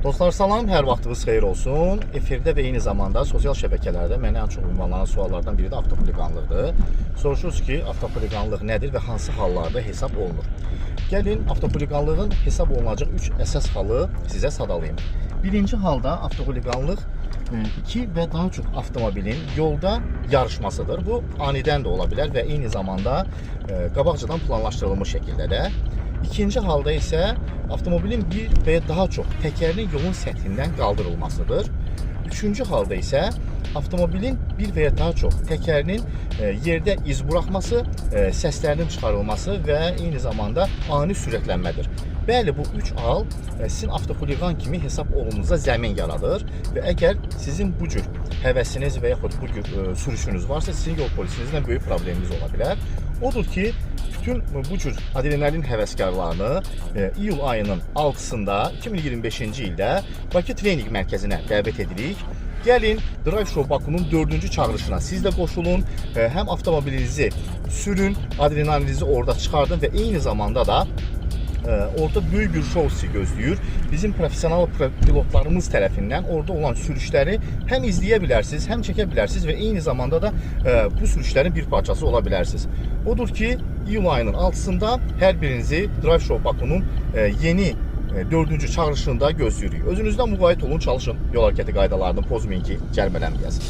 Dostlar salam, hər vaxtınız xeyir olsun. Efirdə və eyni zamanda sosial şəbəkələrdə mənə ən çox ünvanlanan suallardan biri də avtopoliqanlıqdır. Soruşuruz ki, avtopoliqanlıq nədir və hansı hallarda hesab olunur? Gəlin, avtopoliqanlığın hesab olunacaq 3 əsas halı sizə sadalayım. Birinci halda avtopoliqanlıq iki və daha çox avtomobilin yolda yarışmasıdır. Bu anidən də ola bilər və eyni zamanda qabaqcadan planlaşdırılmış şəkildə də. İkinci halda isə avtomobilin bir və daha çox təkərinin yolun səthindən qaldırılmasıdır. Üçüncü halda isə avtomobilin bir və ya daha çox təkərinin yerdə iz buraxması, səslərinin çıxarılması və eyni zamanda ani sürətlənmədir. Bəli, bu üç hal sizin avtopoliqan kimi hesab olunuza zəmin yaradır və əgər sizin bu cür həvəsiniz və yaxud bu cür sürüşünüz varsa, sizin yol polisinizlə böyük probleminiz ola bilər. Odur ki, bütün bu cür adrenalin həvəskarlarını iyul ayının 6-sında 2025-ci ildə Bakı Trening Mərkəzinə dəvət edirik. Gəlin, Drive Show Bakunun 4-cü çağırışına siz də qoşulun, həm avtomobilinizi sürün, adrenalinizi orada çıxardın və eyni zamanda da orada böyük bir şov sizi gözləyir. Bizim profesional pilotlarımız tərəfindən orada olan sürüşləri həm izləyə bilərsiniz, həm çəkə bilərsiniz və eyni zamanda da bu sürüşlərin bir parçası ola bilərsiniz. Odur ki, iyul ayının 6-sında hər birinizi Drive Show Bakunun yeni 4-cü çağırışında gözləyirik. Özünüzdən müğayət olun, çalışın, yol hərəkəti qaydalarını pozmayın ki, cərimələnməyəsiniz.